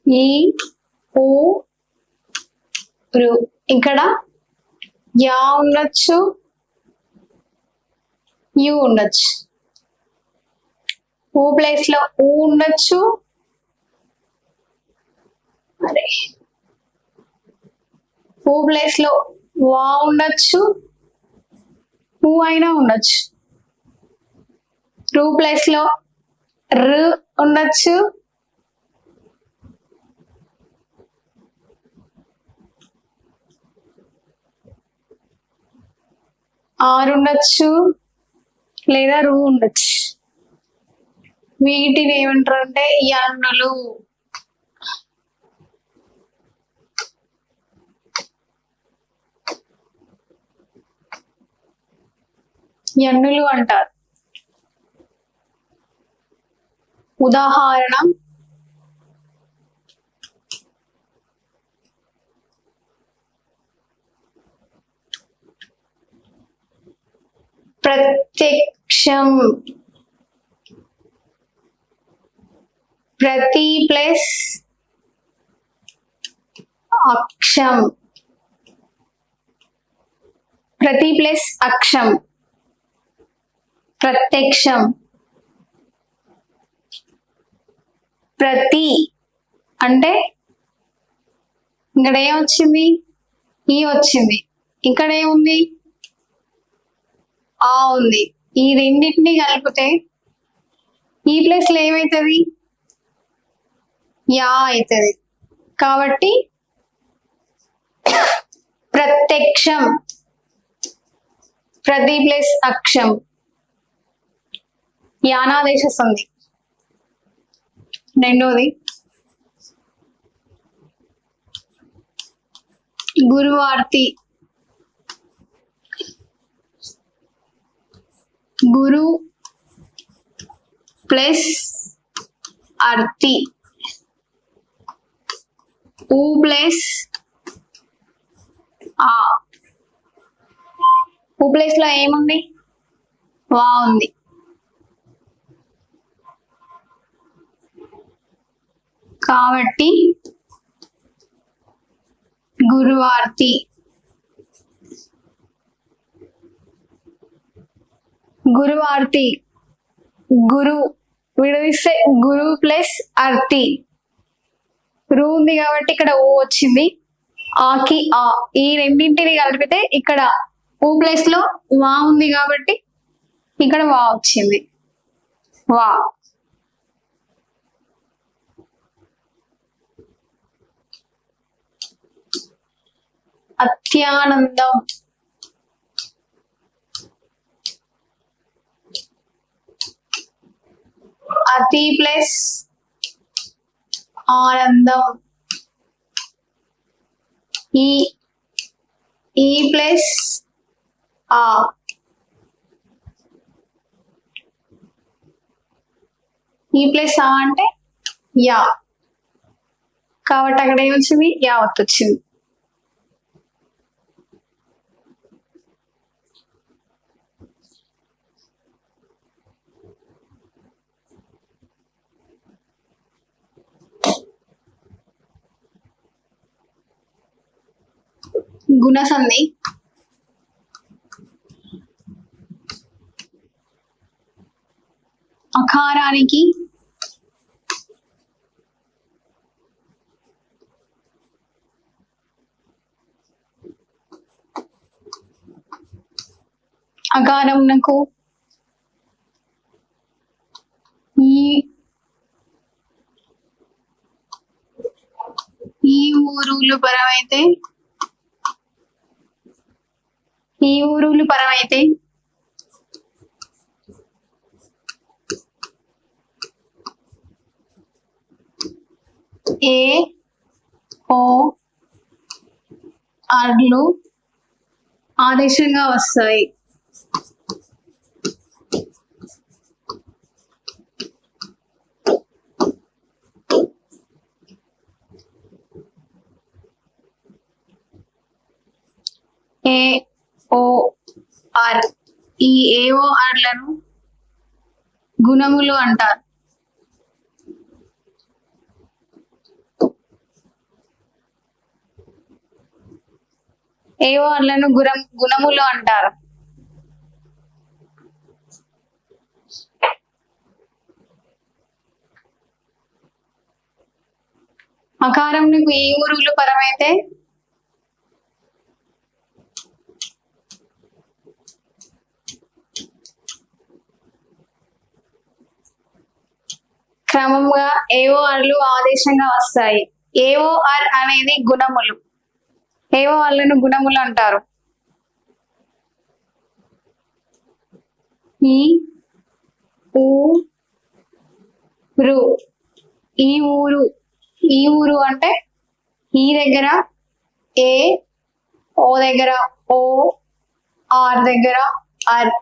ఈ ఊ రు. ఇక్కడ యా ఉండొచ్చు, యు ఉండొచ్చు. ఊ ప్లేస్ లో ఊ ఉండొచ్చు. అరే ఊ ప్లేస్ లో వా ఉండొచ్చు, ఊ అయినా ఉండొచ్చు. రు ప్లేస్ లో రు ఉండొచ్చు, ఆరు ఉండొచ్చు, లేదా రు ఉండొచ్చు. వీటిని ఏమంటారు అంటే యన్నులు. యన్నులు అంటారు. ఉదాహరణ ప్రత్యక్షం. ప్రతి ప్లస్ అక్షం. ప్రతి ప్లస్ అక్షం ప్రత్యక్షం. ప్రతి అంటే ఇక్కడ ఏమొచ్చింది, ఈ వచ్చింది. ఇక్కడ ఏముంది, ఆ ఉంది. ఈ రెండింటిని కలిపితే ఈ ప్లేస్ లో ఏమైతుంది, యా అవుతుంది. కాబట్టి ప్రత్యక్షం. ప్రతి ప్లస్ అక్షం యానాదేశ సంధి. రెండోది గురువార్తి. గురు ప్లస్ అర్తి. ఊ ప్లస్ ఆ. ఊ ప్లేస్ లో ఏముంది, వా ఉంది. కాబట్టి గురువార్తి. గురువార్తి. గురు విడదీస్తే గురు ప్లస్ అర్తి. రు ఉంది కాబట్టి ఇక్కడ ఓ వచ్చింది. ఆకి ఆ. ఈ రెండింటిని కలిపితే ఇక్కడ ఊ ప్లేస్ లో వా ఉంది కాబట్టి ఇక్కడ వా వచ్చింది. వా. అత్యానందం. అతి ప్లస్ ఆనందం. ఈ ప్లస్ ఆ. ఈ ప్లస్ ఆ అంటే యా. కాబట్టి అక్కడ ఏమొచ్చింది, యావత్ వచ్చింది. గుణసంధి. అకారానికి అకారమునకు ఈ ఊరులు పరమైతే ఏ ఓ ఆర్లు ఆదేశంగా వస్తాయి. ఏ ఓ ఆర్. ఈ ఏఓ ఆర్లను గుణములు అంటారు. ఏవో అర్లను గుణములు అంటారు. అకారం నీకు ఈ ఊరులు పరమైతే క్రమంగా ఏవో అర్లు ఆదేశంగా వస్తాయి. ఏవో అర్ అనేది గుణములు. ఏవో అర్లను గుణములు అంటారు. ఈ ఊరు, ఈ ఊరు, ఈ ఊరు అంటే ఈ దగ్గర ఏ, ఓ దగ్గర ఓ, ఆర్ దగ్గర ఆర్.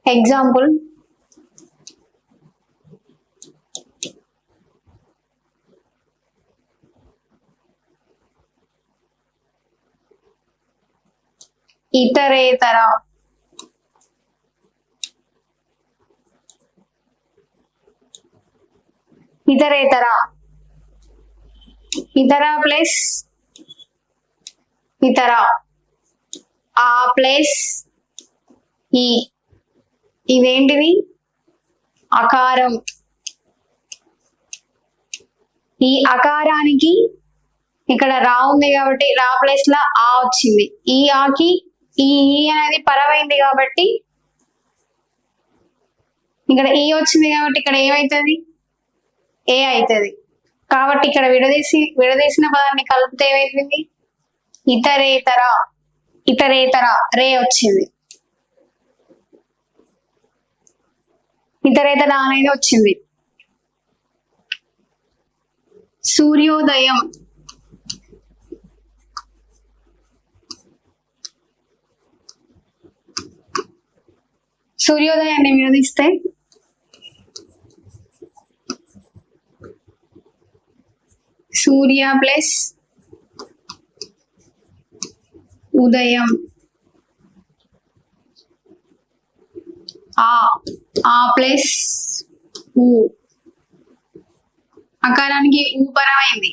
ఎగ్జాంపుల్, ఇతరేతర, ఇతరేతర, ఇతర ప్లస్ ఇతర, ఆ ప్లస్ ఈ, ఇదేంటిది అకారం. ఈ అకారానికి ఇక్కడ రా ఉంది కాబట్టి రా ప్లేస్ లా ఆ వచ్చింది. ఈ ఆకి ఈ అనేది పరమైంది కాబట్టి ఇక్కడ ఈ వచ్చింది కాబట్టి ఇక్కడ ఏమైతుంది ఏ అవుతుంది. కాబట్టి ఇక్కడ విడదీసిన పదాన్ని కలిపితే ఏమైతుంది ఇతరేతర, ఇతరేతర రే వచ్చింది. ఇతరేతర అనేది వచ్చింది. సూర్యోదయం, సూర్యోదయాన్ని విడదీస్తే సూర్య ప్లస్ ఉదయం, ఆ ప్లస్ ఊ, అకారానికి ఊ పరమైంది.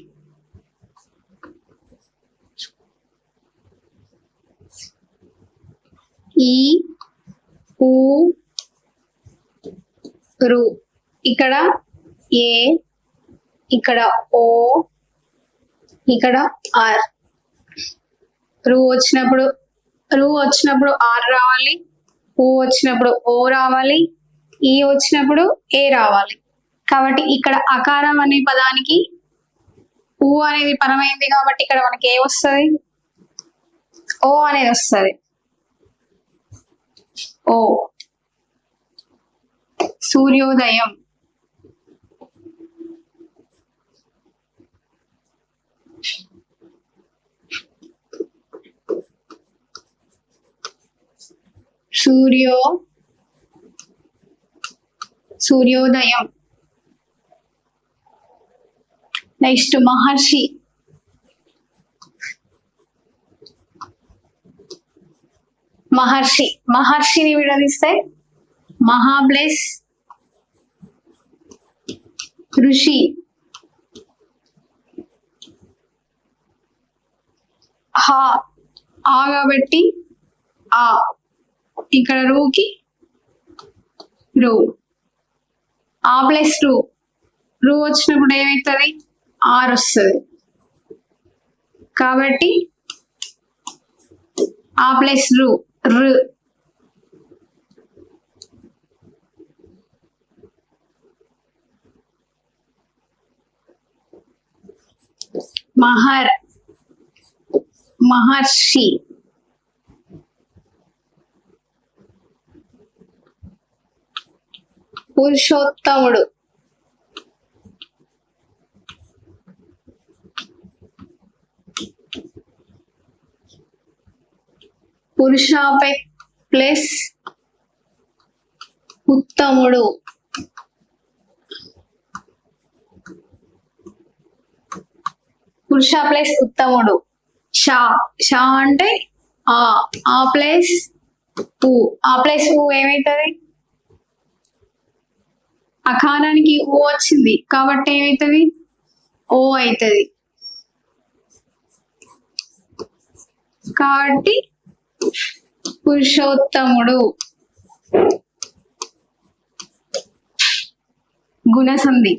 ఈ ఊ రు, ఇక్కడ ఏ, ఇక్కడ ఓ, ఇక్కడ ఆర్. రు వచ్చినప్పుడు ఆర్ రావాలి, ఊ వచ్చినప్పుడు ఓ రావాలి, ఈ వచ్చినప్పుడు ఏ రావాలి. కాబట్టి ఇక్కడ అకారం అనే పదానికి ఊ అనేది పరమైంది కాబట్టి ఇక్కడ మనకి ఏ వస్తుంది ఓ అనేది వస్తుంది. ఓ, సూర్యోదయం. సూర్యోదయం. నెక్స్ట్ మహర్షి, మహర్షిని విడదీస్తే మహా ప్లస్ ఋషి, ఆ కాబట్టి ఆ, ఇక్కడ రూకి రూ, ఆ ప్లస్ రూ వచ్చినప్పుడు ఏమవుతుంది ఆర్ వస్తుంది. కాబట్టి ఆ ప్లస్ రు, మహర్షి. పురుషోత్తముడు, పురుషాపై ప్లస్ ఉత్తముడు, పురుష ప్లస్ ఉత్తముడు. షా అంటే ఆ ప్లస్ ఊ. ఆ ప్లస్ ఊ ఏమైతుంది? అకారానికి ఊ వచ్చింది కాబట్టి ఏమైతుంది? ఓ అవుతుంది. కాబట్టి పురుషోత్తముడు. గుణసంధి.